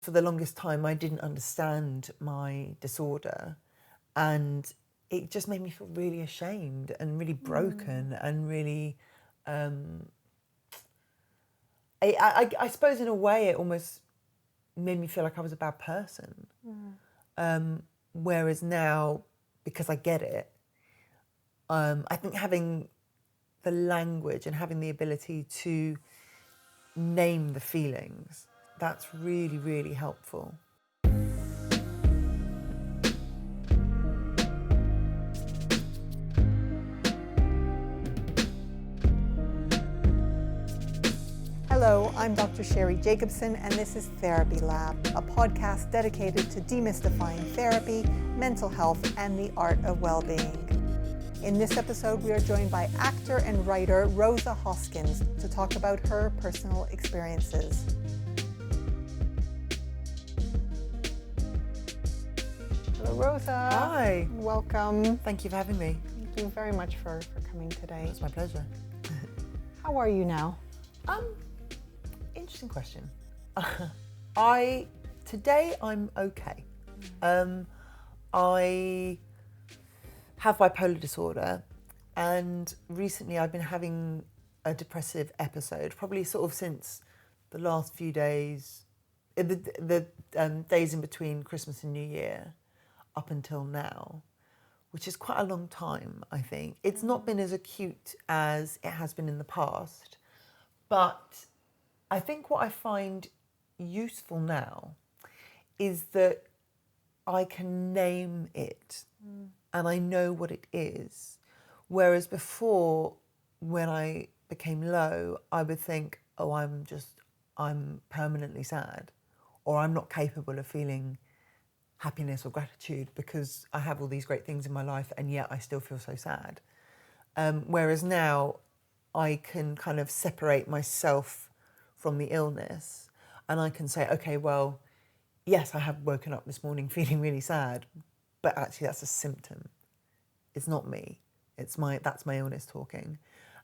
For the longest time, I didn't understand my disorder, and it just made me feel really ashamed and really broken and really, I suppose in a way it almost made me feel like I was a bad person. Whereas now, because I get it, I think having the language and having the ability to name the feelings, that's really, really helpful. Hello, I'm Dr. Sheri Jacobson, and this is THERAPYLAB, a podcast dedicated to demystifying therapy, mental health, and the art of well-being. In this episode, we are joined by actor and writer Rosa Hoskins to talk about her personal experiences. Hello, Rosa. Hi. Welcome. Thank you for having me. Thank you very much for coming today. It's my pleasure. How are you now? Interesting question. Today I'm okay. I have bipolar disorder, and recently I've been having a depressive episode, probably sort of since the last few days, the days in between Christmas and New Year, up until now, which is quite a long time, I think. It's not been as acute as it has been in the past, but I think what I find useful now is that I can name it and I know what it is. Whereas before, when I became low, I would think, oh, I'm permanently sad, or I'm not capable of feeling happiness or gratitude because I have all these great things in my life and yet I still feel so sad. Whereas now I can kind of separate myself from the illness, and I can say, okay, well, yes, I have woken up this morning feeling really sad, but actually that's a symptom. It's not me. That's my illness talking.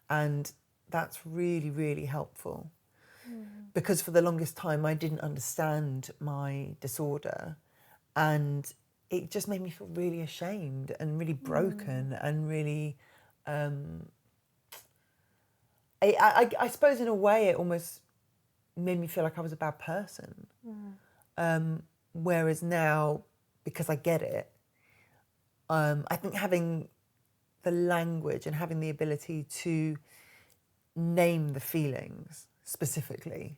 And that's really, really helpful. Because for the longest time I didn't understand my disorder, and it just made me feel really ashamed and really broken and really, I suppose in a way it almost made me feel like I was a bad person. Whereas now, because I get it, I think having the language and having the ability to name the feelings specifically,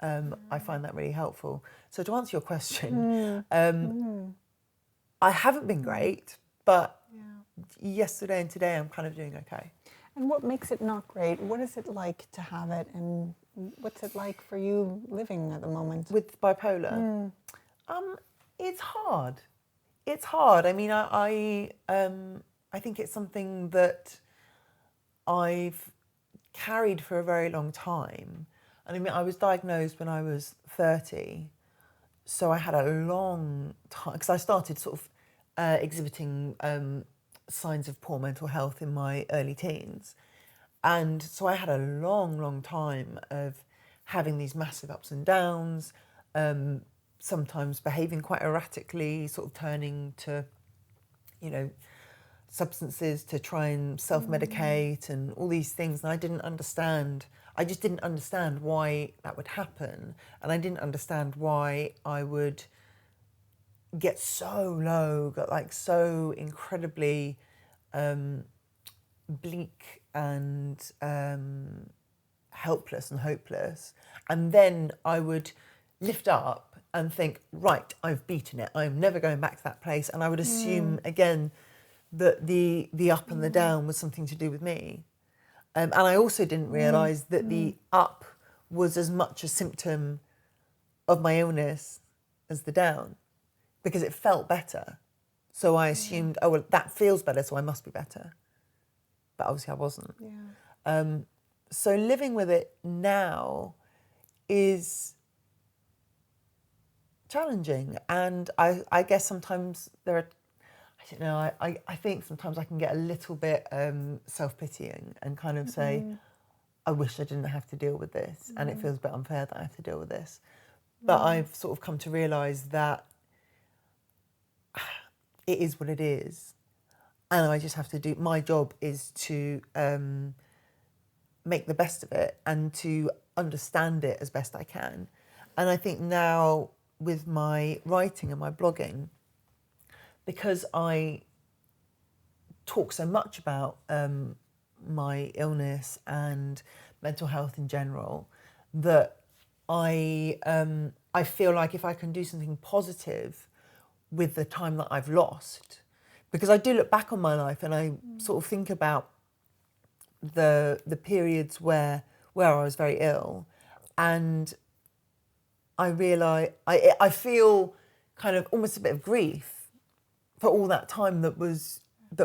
I find that really helpful. So to answer your question, I haven't been great, but yesterday and today I'm kind of doing okay. And what makes it not great? What is it like to have it, and what's it like for you living at the moment? With bipolar, it's hard. It's hard. I mean, I think it's something that I've carried for a very long time. And I mean, I was diagnosed when I was 30, so I had a long time, because I started sort of exhibiting signs of poor mental health in my early teens. And so I had a long, long time of having these massive ups and downs, sometimes behaving quite erratically, sort of turning to, substances to try and self-medicate and all these things. And I just didn't understand why that would happen. And I didn't understand why I would get so low, got like so incredibly bleak and helpless and hopeless. And then I would lift up and think, right, I've beaten it. I'm never going back to that place. And I would assume again that the up and the down was something to do with me. And I also didn't realise that the up was as much a symptom of my illness as the down, because it felt better. So I assumed, oh, well, that feels better, so I must be better. But obviously I wasn't. So living with it now is challenging. And I guess sometimes I think sometimes I can get a little bit self-pitying and kind of say, I wish I didn't have to deal with this. And it feels a bit unfair that I have to deal with this. But I've sort of come to realise that it is what it is. And I just have to do, my job is to make the best of it and to understand it as best I can. And I think now with my writing and my blogging, because I talk so much about my illness and mental health in general, that I feel like if I can do something positive with the time that I've lost, because I do look back on my life and I sort of think about the periods where I was very ill, and I realise I feel kind of almost a bit of grief for all that time that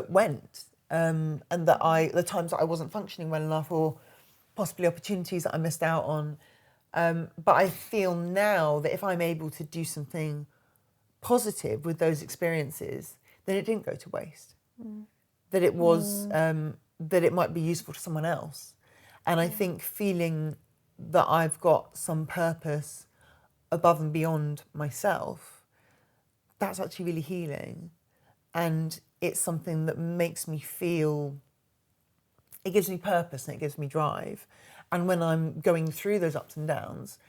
went, and that the times that I wasn't functioning well enough, or possibly opportunities that I missed out on. But I feel now that if I'm able to do something positive with those experiences, then it didn't go to waste. That it was that it might be useful to someone else. And I think feeling that I've got some purpose above and beyond myself, that's actually really healing. And it's something that makes me feel, it gives me purpose and it gives me drive. And when I'm going through those ups and downs,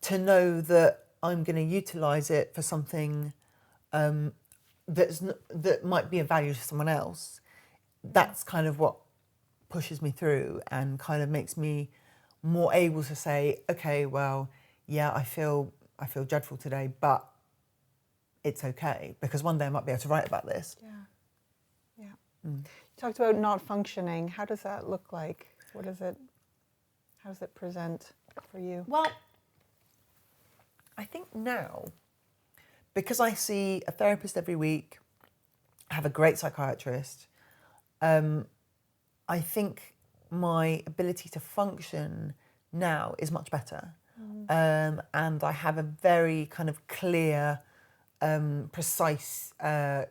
to know that I'm going to utilise it for something that might be of value to someone else, that's kind of what pushes me through and kind of makes me more able to say, okay, well, yeah, I feel dreadful today, but it's okay, because one day I might be able to write about this. Yeah. You talked about not functioning. How does that look like? How does it present for you? Well, I think now, because I see a therapist every week, I have a great psychiatrist, I think my ability to function now is much better. And I have a very kind of clear, precise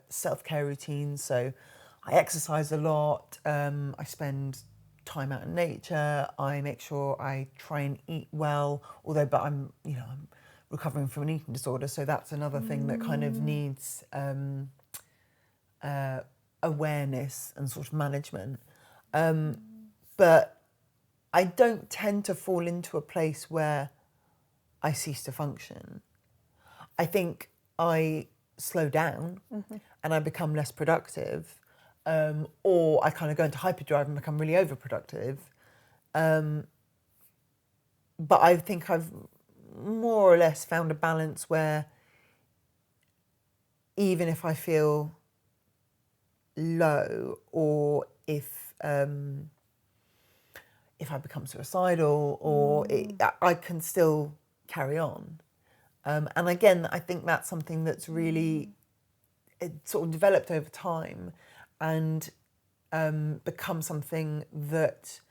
self-care routine. So I exercise a lot, I spend time out in nature, I make sure I try and eat well, but I'm recovering from an eating disorder, so that's another thing that kind of needs awareness and sort of management. But I don't tend to fall into a place where I cease to function. I think I slow down and I become less productive, or I kind of go into hyperdrive and become really overproductive. But I think I've more or less found a balance where even if I feel low, or if I become suicidal, or I can still carry on. And again, I think that's something that's really sort of developed over time and become something that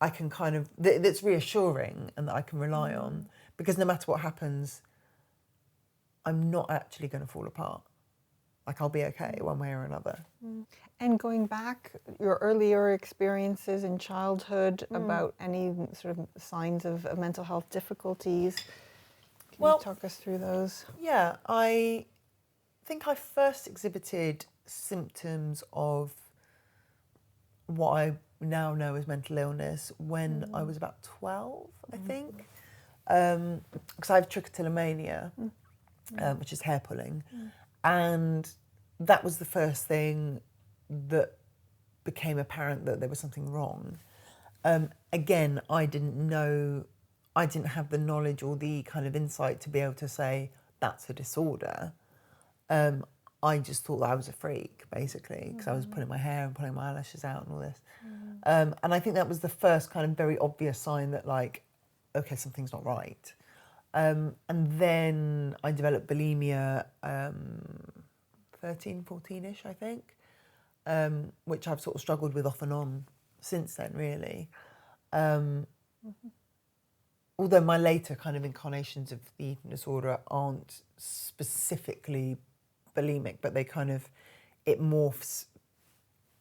I can kind of, that's reassuring and that I can rely on, because no matter what happens, I'm not actually going to fall apart. Like, I'll be okay one way or another. And going back, your earlier experiences in childhood, about any sort of signs of mental health difficulties, can you talk us through those? Yeah, I think I first exhibited symptoms of what I now know as mental illness when I was about 12, I think. Because I have trichotillomania, which is hair pulling. And that was the first thing that became apparent that there was something wrong. Again, I didn't have the knowledge or the kind of insight to be able to say that's a disorder. I just thought that I was a freak, basically, because I was pulling my hair and pulling my eyelashes out and all this. And I think that was the first kind of very obvious sign that, like, okay, something's not right. And then I developed bulimia 13, 14-ish, I think, which I've sort of struggled with off and on since then, really. Although my later kind of incarnations of the eating disorder aren't specifically bulimic, but they kind of, it morphs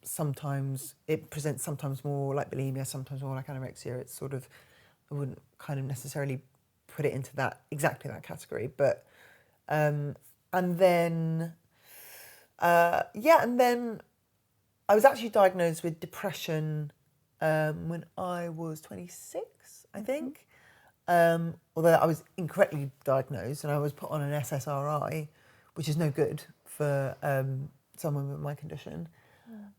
sometimes, it presents sometimes more like bulimia, sometimes more like anorexia. It's sort of, I wouldn't kind of necessarily put it into exactly that category. But and then I was actually diagnosed with depression when I was 26, I think. Although I was incorrectly diagnosed and I was put on an SSRI, which is no good for someone with my condition.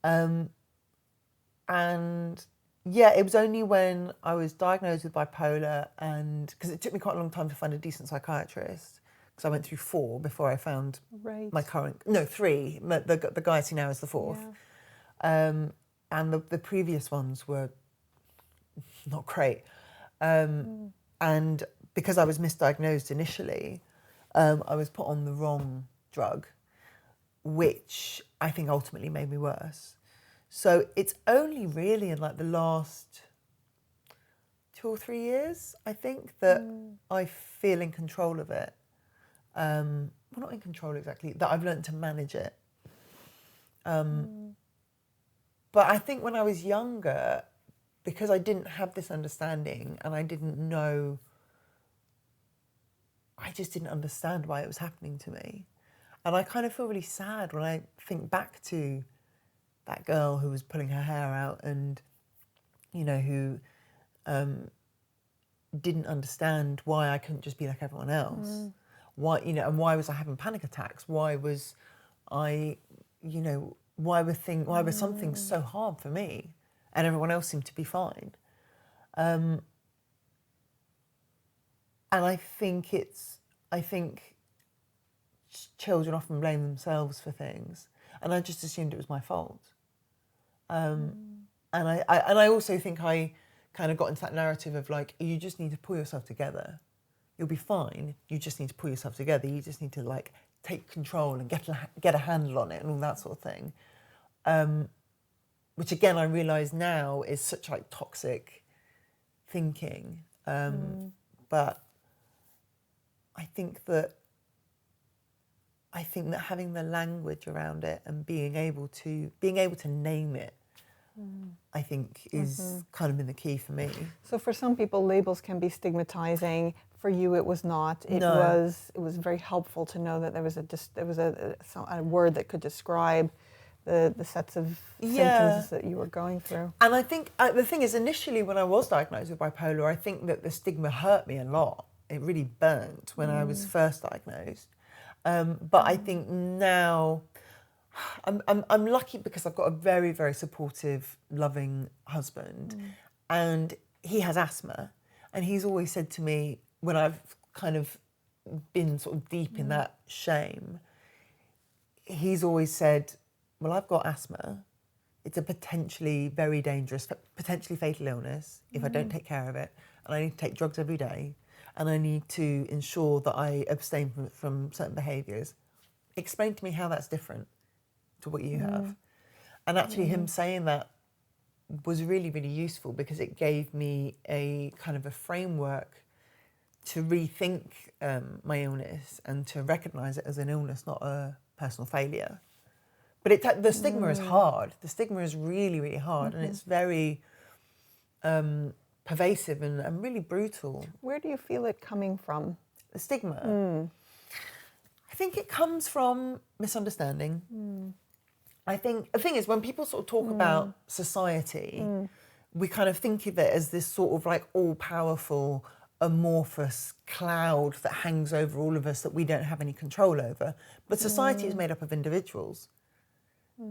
And yeah, it was only when I was diagnosed with bipolar, and because it took me quite a long time to find a decent psychiatrist, because I went through 4 before I found my current, 3, the guy I see now is the 4th. Yeah. And the previous ones were not great. And because I was misdiagnosed initially, I was put on the wrong drug, which I think ultimately made me worse. So it's only really in like the last 2 or 3 years, I think, that I feel in control of it. Well, not in control exactly, that I've learned to manage it. But I think when I was younger, because I didn't have this understanding and I didn't know, I just didn't understand why it was happening to me. And I kind of feel really sad when I think back to that girl who was pulling her hair out and, you know, who didn't understand why I couldn't just be like everyone else. Why, you know, and why was I having panic attacks? Why was I, you know, why were something so hard for me and everyone else seemed to be fine? And I think children often blame themselves for things, and I just assumed it was my fault. And I also think I kind of got into that narrative of like, you just need to pull yourself together. You'll be fine. You just need to pull yourself together. You just need to like take control and get a handle on it and all that sort of thing. Which again, I realise now is such like toxic thinking. But I think that having the language around it and being able to name it, I think is kind of been the key for me. So for some people, labels can be stigmatizing. For you, it was not. It was very helpful to know that there was a word that could describe the sets of symptoms that you were going through. And I think the thing is, initially when I was diagnosed with bipolar, I think that the stigma hurt me a lot. It really burnt when I was first diagnosed. But I think now I'm lucky because I've got a very, very supportive, loving husband, and he has asthma, and he's always said to me when I've kind of been sort of deep in that shame, he's always said, well, I've got asthma. It's a potentially very dangerous, potentially fatal illness if I don't take care of it, and I need to take drugs every day, and I need to ensure that I abstain from certain behaviours. Explain to me how that's different to what you have. And actually him saying that was really, really useful because it gave me a kind of a framework to rethink my illness and to recognise it as an illness, not a personal failure. But the stigma is hard. The stigma is really, really hard, and it's very pervasive and really brutal. Where do you feel it coming from? The stigma? I think it comes from misunderstanding. I think the thing is, when people sort of talk about society, we kind of think of it as this sort of like all-powerful, amorphous cloud that hangs over all of us that we don't have any control over. But society is made up of individuals.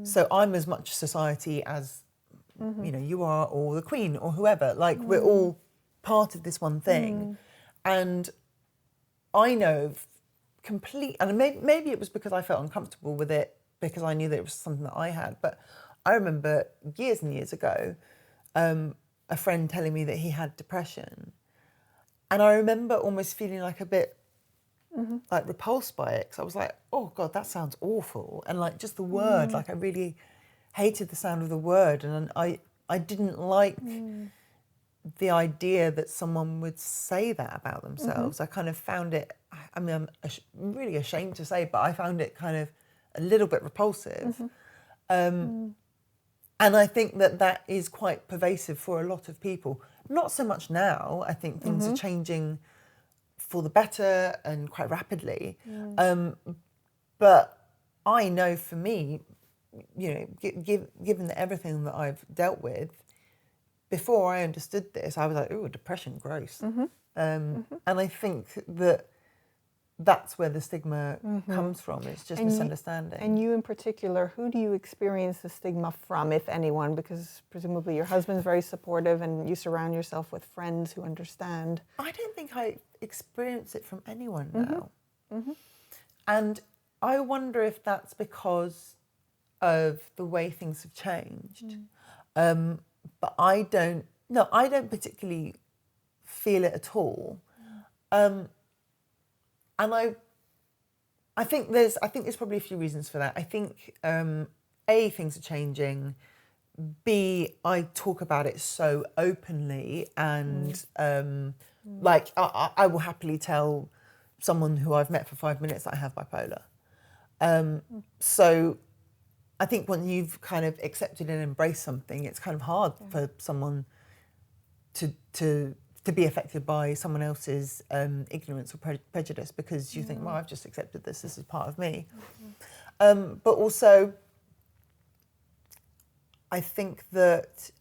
So I'm as much society as, you know, you are, or the Queen, or whoever. Like, we're all part of this one thing. And I know and maybe it was because I felt uncomfortable with it, because I knew that it was something that I had. But I remember years and years ago, a friend telling me that he had depression. And I remember almost feeling like a bit like repulsed by it, because I was like, oh God, that sounds awful. And like just the word, like I really hated the sound of the word. And I didn't like the idea that someone would say that about themselves. I kind of found it, I mean, I'm really ashamed to say, but I found it kind of a little bit repulsive. And I think that is quite pervasive for a lot of people. Not so much now. I think things are changing for the better and quite rapidly. But I know for me, you know, given everything that I've dealt with, before I understood this, I was like, "Ooh, depression, gross." And I think that that's where the stigma comes from. It's just misunderstanding. And you in particular, who do you experience the stigma from, if anyone? Because presumably your husband's very supportive and you surround yourself with friends who understand. I don't think I experience it from anyone now. And I wonder if that's because of the way things have changed. But I don't particularly feel it at all. And I think there's probably a few reasons for that. I think A, things are changing. B, I talk about it so openly, and like I will happily tell someone who I've met for 5 minutes that I have bipolar. So I think when you've kind of accepted and embraced something, it's kind of hard for someone to be affected by someone else's ignorance or prejudice, because you think, well, I've just accepted this is part of me. But also, I think that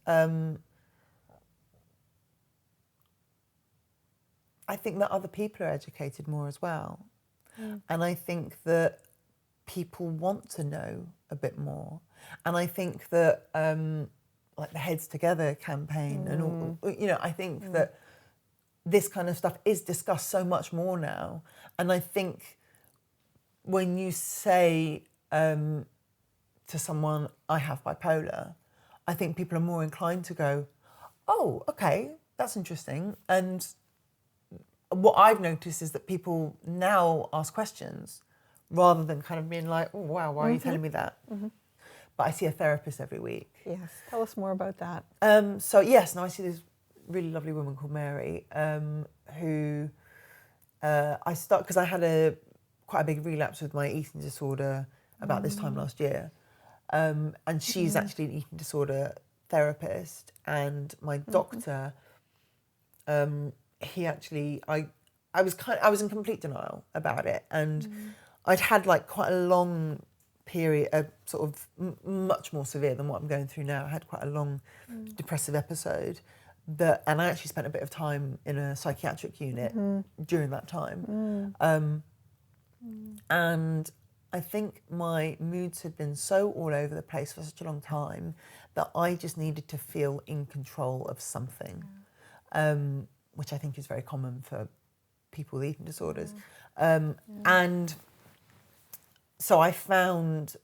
other people are educated more as well. And I think that people want to know a bit more. And I think that like the Heads Together campaign and all, you know, I think that this kind of stuff is discussed so much more now. And I think when you say to someone, I have bipolar, I think people are more inclined to go, oh, okay, that's interesting. And what I've noticed is that people now ask questions rather than kind of being like, oh, wow, why are you telling me that? But I see a therapist every week. Yes, tell us more about that. So yes, now I see this really lovely woman called Mary, who because I had quite a big relapse with my eating disorder about this time last year. And she's actually an eating disorder therapist, and my doctor, he actually, I was in complete denial about it, and I'd had like quite a long period, sort of much more severe than what I'm going through now. I had quite a long depressive episode, and I actually spent a bit of time in a psychiatric unit during that time. And I think my moods had been so all over the place for such a long time that I just needed to feel in control of something, which I think is very common for people with eating disorders. And so I found,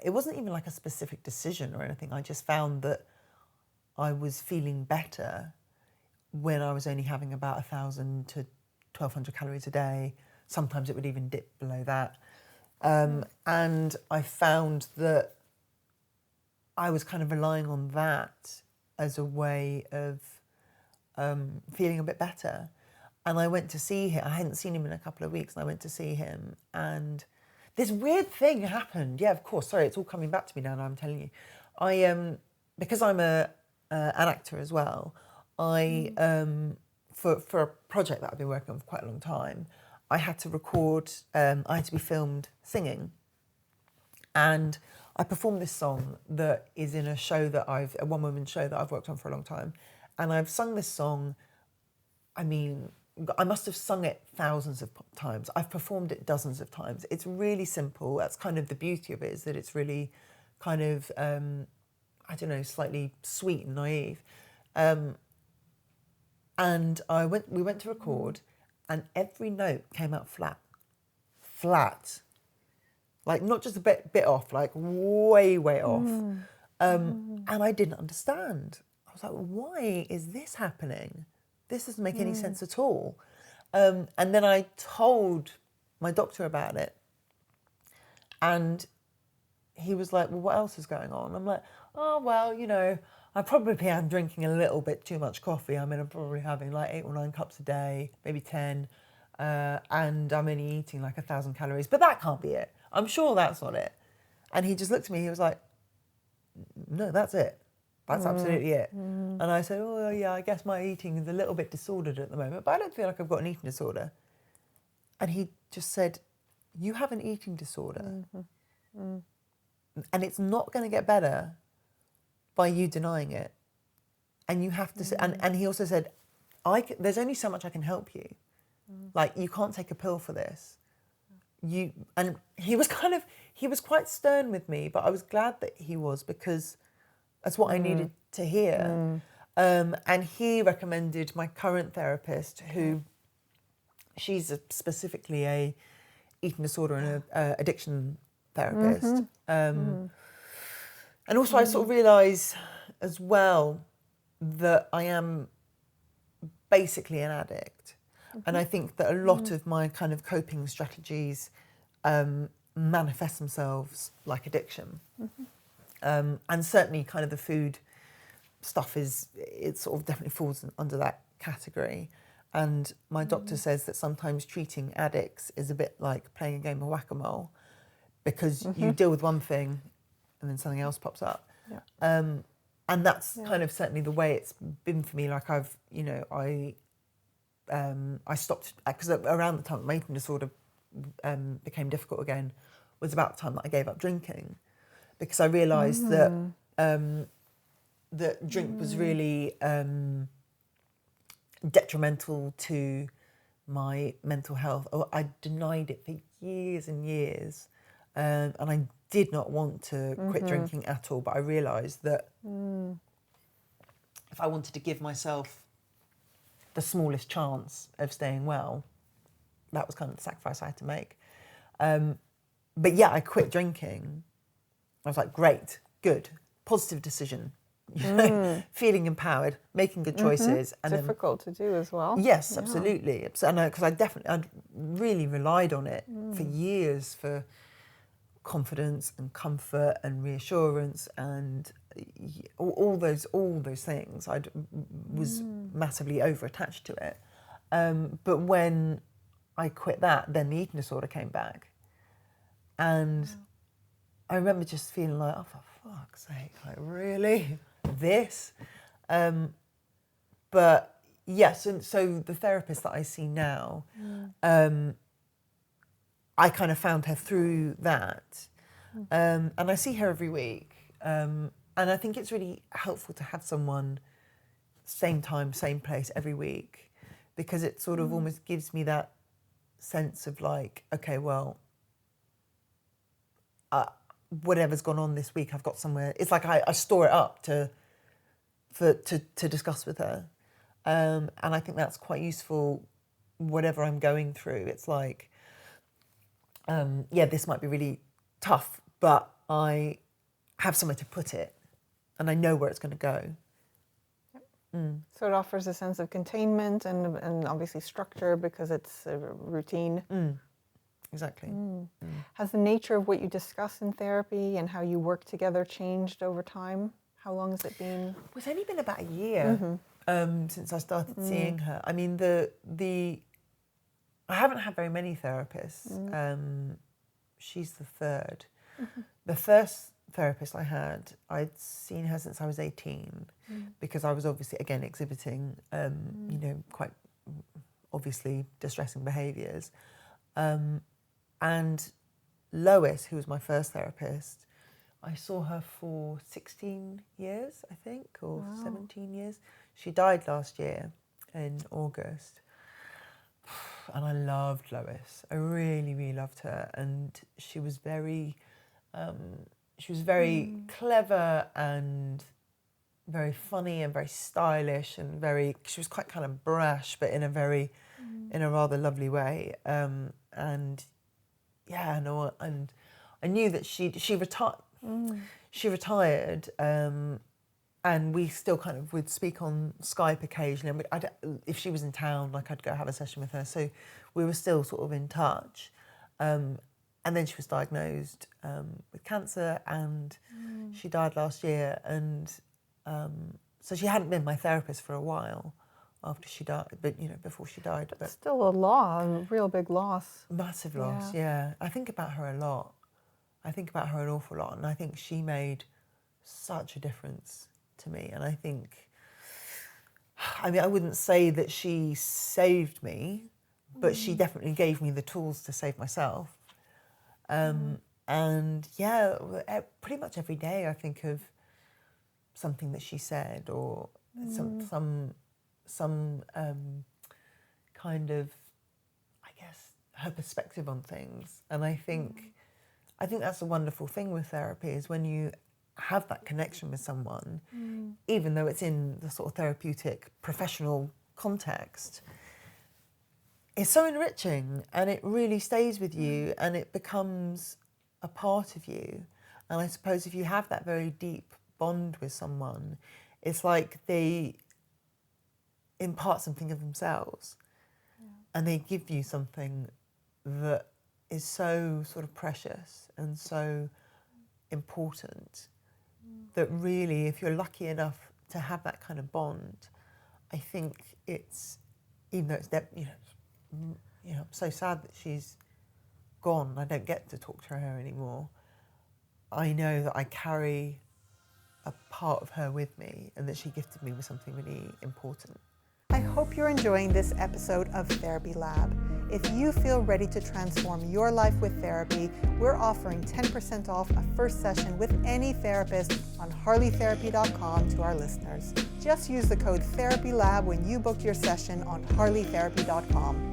it wasn't even like a specific decision or anything, I just found that I was feeling better when I was only having about 1,000 to 1,200 calories a day. Sometimes it would even dip below that. And I found that I was kind of relying on that as a way of feeling a bit better. And I went to see him. I hadn't seen him in a couple of weeks, and I went to see him, and this weird thing happened. Yeah, of course. Sorry, it's all coming back to me now. I'm telling you, because I'm an actor as well. For a project that I've been working on for quite a long time, I had to record. I had to be filmed singing, and I performed this song that is in a show that a one-woman show that I've worked on for a long time, and I've sung this song. I mean, I must have sung it thousands of times. I've performed it dozens of times. It's really simple. That's kind of the beauty of it, is that it's really kind of, I don't know, slightly sweet and naive. And we went to record, and every note came out flat. Like not just a bit off, like way off. And I didn't understand. I was like, why is this happening? This doesn't make any sense at all. And then I told my doctor about it, and he was like, well, what else is going on? I'm like, oh, well, you know, I probably am drinking a little bit too much coffee. I mean, I'm probably having like 8 or 9 cups a day, maybe 10, and I'm only eating like 1,000 calories, but that can't be it. I'm sure that's not it. And he just looked at me, he was like, no, that's it. That's absolutely it. And I said, oh, yeah, I guess my eating is a little bit disordered at the moment, but I don't feel like I've got an eating disorder. And he just said, you have an eating disorder. And it's not going to get better by you denying it. And you have to, and he also said, there's only so much I can help you. Like, you can't take a pill for this. And he was quite stern with me, but I was glad that he was, because that's what I needed to hear. And he recommended my current therapist, who, she's specifically a eating disorder and a addiction therapist. And also I sort of realise as well that I am basically an addict. And I think that a lot of my kind of coping strategies manifest themselves like addiction. And certainly kind of the food stuff it sort of definitely falls under that category. And my doctor says that sometimes treating addicts is a bit like playing a game of whack-a-mole, because you deal with one thing and then something else pops up. And that's kind of certainly the way it's been for me. Like I stopped, because around the time that my eating disorder became difficult again was about the time that I gave up drinking, because I realised that drink was really detrimental to my mental health. I denied it for years and years, and I did not want to quit drinking at all, but I realised that if I wanted to give myself the smallest chance of staying well, that was kind of the sacrifice I had to make. But yeah, I quit drinking. I was like, great, good, positive decision, feeling empowered, making good choices. And difficult to do as well. Yes, absolutely. Because I'd really relied on it for years for confidence and comfort and reassurance and all those things. I was massively over-attached to it. But when I quit that, then the eating disorder came back. And I remember just feeling like, oh, for fuck's sake, like, really? This? But yes, and so the therapist that I see now, I kind of found her through that. And I see her every week. And I think it's really helpful to have someone same time, same place every week, because it sort of almost gives me that sense of like, okay, well, whatever's gone on this week, I've got somewhere. It's like I store it up to discuss with her. And I think that's quite useful, whatever I'm going through. It's like, this might be really tough, but I have somewhere to put it and I know where it's going to go. So it offers a sense of containment and obviously structure, because it's a routine. Exactly. Has the nature of what you discuss in therapy and how you work together changed over time? How long has it been? It's only been about a year since I started seeing her. I mean, I haven't had very many therapists. She's the third. The first therapist I had, I'd seen her since I was 18, because I was obviously, again, exhibiting, quite obviously distressing behaviours. And Lois, who was my first therapist, I saw her for 16 years, I think, or 17 years. She died last year in August. And I loved Lois. I really, really loved her. And she was very clever and very funny and very stylish and she was quite kind of brash, but in a rather lovely way. And I knew that she retired. She retired, and we still kind of would speak on Skype occasionally. If she was in town, like, I'd go have a session with her. So we were still sort of in touch. And then she was diagnosed with cancer, and she died last year. And so she hadn't been my therapist for a while after she died, but before she died. But still a real big loss. Massive loss, yeah. I think about her a lot. I think about her an awful lot, and I think she made such a difference to me. And I think, I wouldn't say that she saved me, but she definitely gave me the tools to save myself. And yeah, pretty much every day I think of something that she said, or some kind of, I guess, her perspective on things. And I think that's a wonderful thing with therapy, is when you have that connection with someone, even though it's in the sort of therapeutic professional context, it's so enriching, and it really stays with you, and it becomes a part of you. And I suppose if you have that very deep bond with someone, it's like they impart something of themselves, and they give you something that is so sort of precious and so important, that really, if you're lucky enough to have that kind of bond, I think it's, even though it's, I'm so sad that she's gone, I don't get to talk to her anymore, I know that I carry a part of her with me, and that she gifted me with something really important. I hope you're enjoying this episode of Therapy Lab. If you feel ready to transform your life with therapy, we're offering 10% off a first session with any therapist on harleytherapy.com to our listeners. Just use the code TherapyLab when you book your session on harleytherapy.com.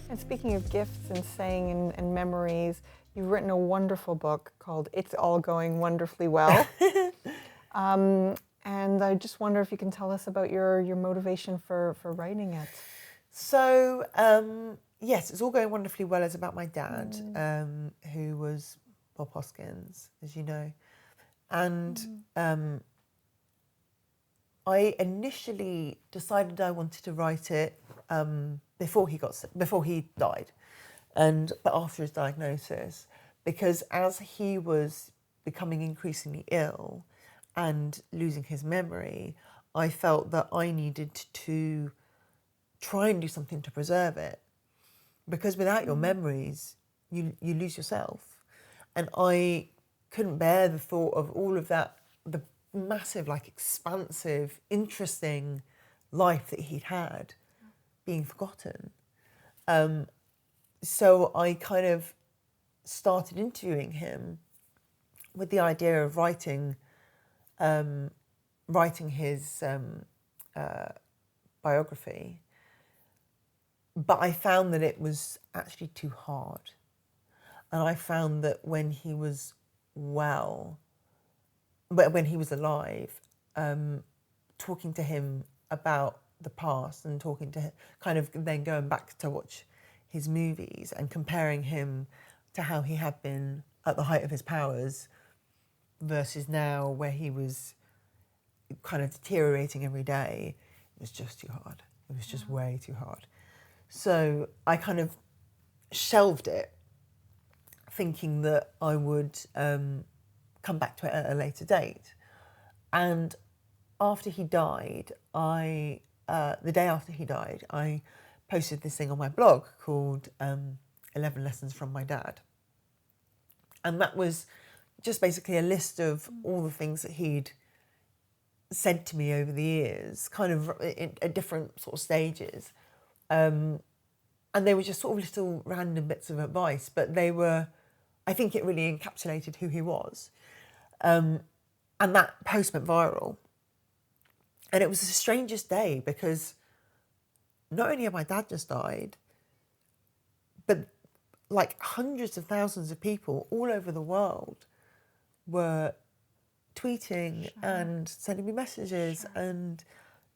And speaking of gifts and saying and memories, you've written a wonderful book called It's All Going Wonderfully Well. And I just wonder if you can tell us about your motivation for writing it. So, yes, It's All Going Wonderfully Well is about my dad, who was Bob Hoskins, as you know. And I initially decided I wanted to write it before he died, but after his diagnosis, because as he was becoming increasingly ill and losing his memory, I felt that I needed to try and do something to preserve it, because without your memories, you lose yourself. And I couldn't bear the thought of all of that, the massive, like, expansive, interesting life that he'd had being forgotten. So I kind of started interviewing him with the idea of writing his biography, but I found that it was actually too hard. And I found that when he was well, but when he was alive, talking to him about the past and talking to him, kind of then going back to watch his movies and comparing him to how he had been at the height of his powers versus now, where he was kind of deteriorating every day, it was just too hard. It was just way too hard. So I kind of shelved it, thinking that I would come back to it at a later date. And after he died, the day after he died, I posted this thing on my blog called 11 Lessons from My Dad. And that was just basically a list of all the things that he'd said to me over the years, kind of at different sort of stages. And they were just sort of little random bits of advice, but I think it really encapsulated who he was. And that post went viral. And it was the strangest day, because not only had my dad just died, but like hundreds of thousands of people all over the world were tweeting and sending me messages and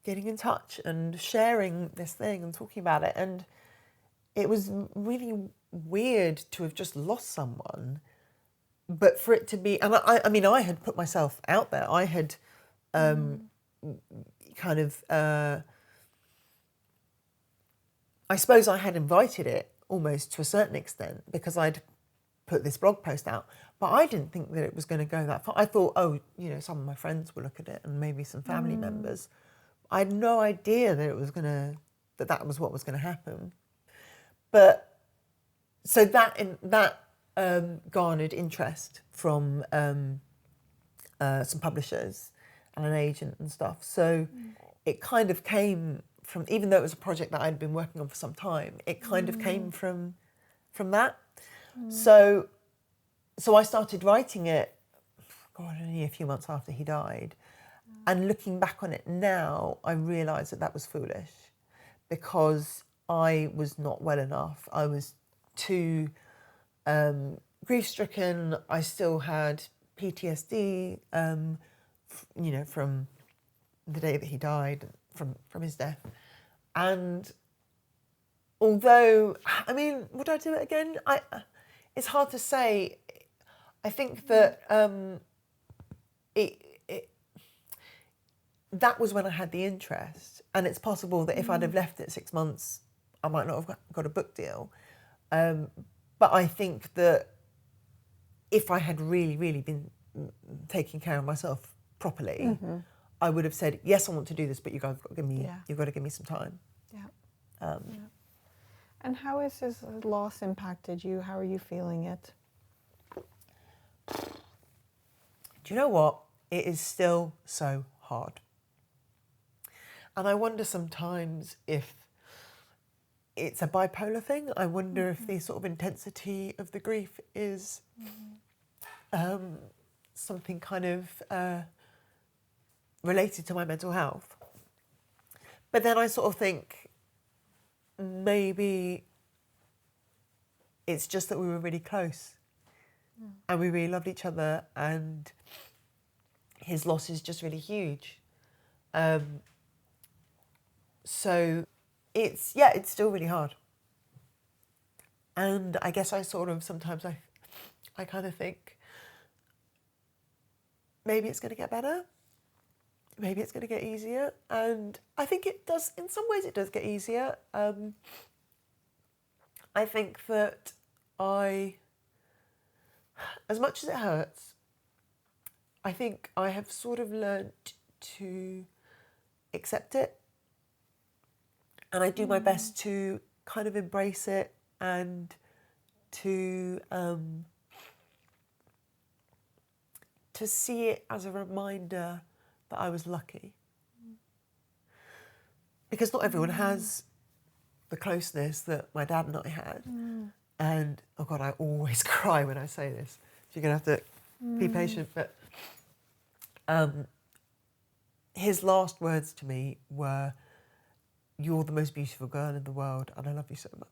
getting in touch and sharing this thing and talking about it. And it was really weird to have just lost someone, but for it to be, and I mean, I had put myself out there. I had kind of, I suppose I had invited it almost to a certain extent, because I'd put this blog post out, but I didn't think that it was going to go that far. I thought, some of my friends will look at it and maybe some family members. I had no idea that it was that was what was going to happen. But so that garnered interest from some publishers and an agent and stuff. So it kind of came even though it was a project that I'd been working on for some time, it kind of came from that. So I started writing it, God, only a few months after he died. And looking back on it now, I realise that was foolish, because I was not well enough. I was too grief-stricken. I still had PTSD, from the day that he died, from his death. And although, I mean, would I do it again? It's hard to say. I think that that was when I had the interest, and it's possible that if I'd have left it 6 months, I might not have got a book deal. But I think that if I had really, really been taking care of myself properly, I would have said, yes, I want to do this, but you've got to give me some time. Yeah. And how has his loss impacted you? How are you feeling it? Do you know what? It is still so hard. And I wonder sometimes if it's a bipolar thing. I wonder if the sort of intensity of the grief is something kind of related to my mental health. But then I sort of think maybe it's just that we were really close and we really loved each other, and his loss is just really huge. So it's still really hard. And I guess I sort of sometimes I kind of think maybe it's going to get better. Maybe it's going to get easier. And I think it does, in some ways it does get easier. I think that as much as it hurts, I think I have sort of learnt to accept it. And I do my best to kind of embrace it and to see it as a reminder that I was lucky. Because not everyone has the closeness that my dad and I had. And, oh God, I always cry when I say this. So you're going to have to be patient. But his last words to me were, "You're the most beautiful girl in the world and I love you so much."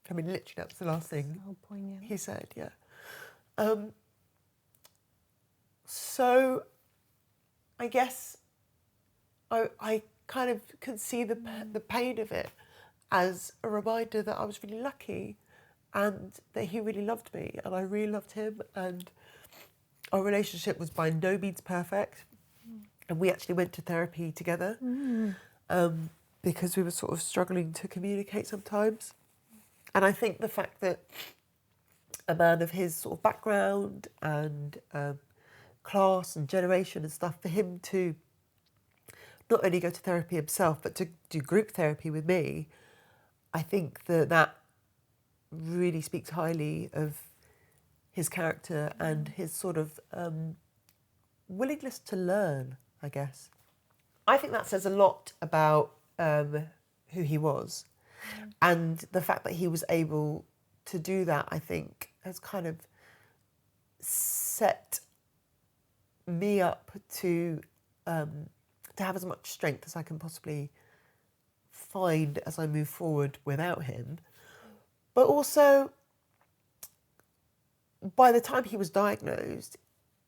I mean, literally, that was the last thing so poignant. He said, yeah. So I guess I kind of can see the pain of it as a reminder that I was really lucky and that he really loved me and I really loved him, and our relationship was by no means perfect. And we actually went to therapy together because we were sort of struggling to communicate sometimes. And I think the fact that a man of his sort of background and class and generation and stuff, for him to not only go to therapy himself, but to do group therapy with me, I think that really speaks highly of his character and his sort of willingness to learn, I guess. I think that says a lot about who he was. And the fact that he was able to do that, I think, has kind of set me up to have as much strength as I can possibly find as I move forward without him. But also, by the time he was diagnosed,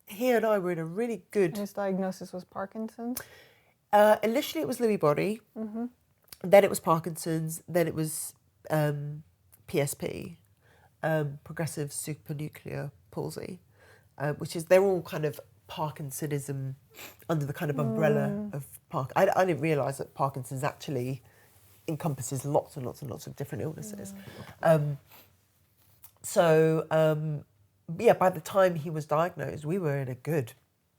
he and I were in a really good... His diagnosis was Parkinson's? Initially it was Lewy body, then it was Parkinson's, then it was PSP, progressive supranuclear palsy, which is, they're all kind of Parkinsonism under the kind of umbrella of I didn't realise that Parkinson's actually encompasses lots and lots and lots of different illnesses. By the time he was diagnosed, we were in a good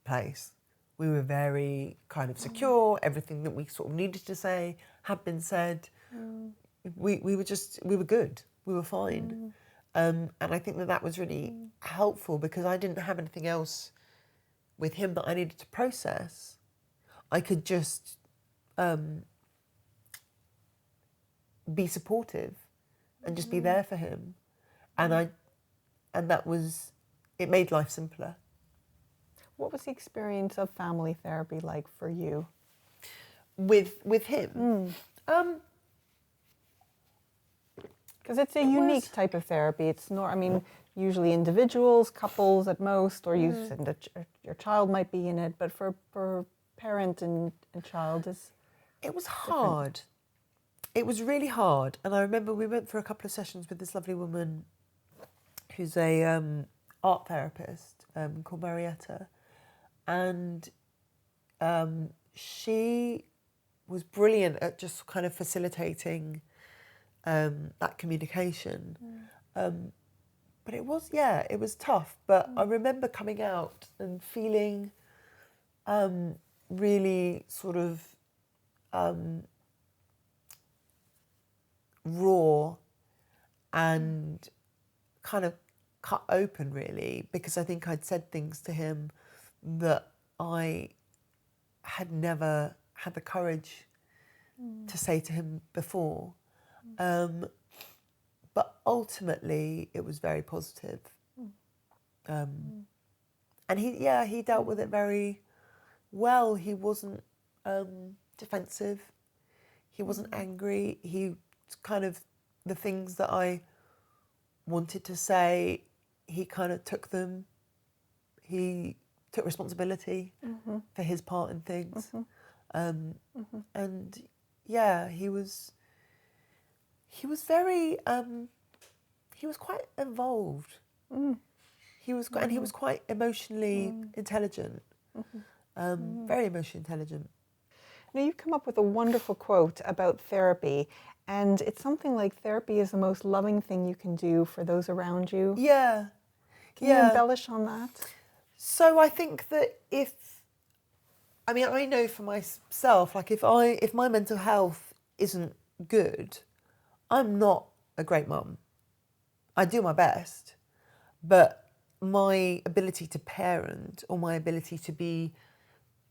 place. We were very kind of secure. Everything that we sort of needed to say had been said. We were good. We were fine. And I think that was really helpful because I didn't have anything else with him that I needed to process. I could just be supportive and just be there for him. And it made life simpler. What was the experience of family therapy like for you? With him? Because it's a unique type of therapy. It's not, I mean, usually individuals, couples at most, or you said that your child might be in it, but for parent and child it was hard. It was really hard. And I remember we went for a couple of sessions with this lovely woman who's a art therapist called Marietta. And she was brilliant at just kind of facilitating that communication. But it was tough. But I remember coming out and feeling really sort of raw and kind of cut open, really, because I think I'd said things to him that I had never had the courage to say to him before. But ultimately, it was very positive. And he dealt with it very well. He wasn't defensive. He wasn't angry. He kind of, the things that I wanted to say, he kind of took them. He took responsibility for his part in things. And yeah, he was very, he was quite involved. He was quite emotionally intelligent, very emotionally intelligent. Now, you've come up with a wonderful quote about therapy, and it's something like therapy is the most loving thing you can do for those around you. Yeah. Can you embellish on that? So I think that I know for myself, like if my mental health isn't good, I'm not a great mum. I do my best, but my ability to parent or my ability to be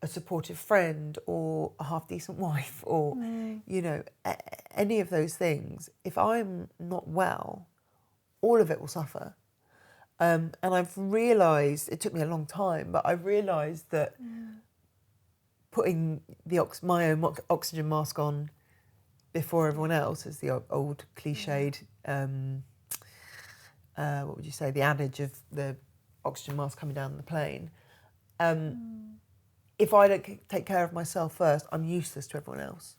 a supportive friend or a half-decent wife or, any of those things, if I'm not well, all of it will suffer. And I've realised, it took me a long time, but I've realised that putting my own oxygen mask on before everyone else is the old cliched, what would you say, the adage of the oxygen mask coming down the plane. If I don't take care of myself first, I'm useless to everyone else.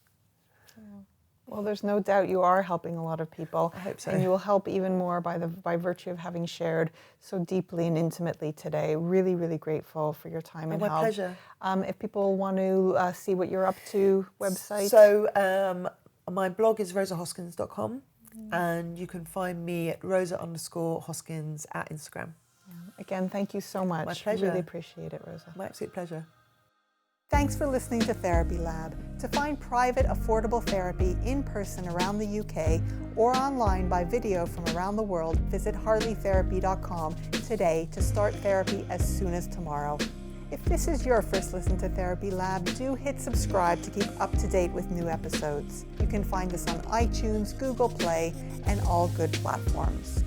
Well, there's no doubt you are helping a lot of people. I hope so. And you will help even more by virtue of having shared so deeply and intimately today. Really, really grateful for your time and help. My pleasure. If people want to see what you're up to, website? So my blog is rosahoskins.com and you can find me at rosa_Hoskins at Instagram. Again, thank you so much. My pleasure. Really appreciate it, Rosa. My absolute pleasure. Thanks for listening to Therapy Lab. To find private, affordable therapy in person around the UK or online by video from around the world, visit harleytherapy.com today to start therapy as soon as tomorrow. If this is your first listen to Therapy Lab, do hit subscribe to keep up to date with new episodes. You can find us on iTunes, Google Play, and all good platforms.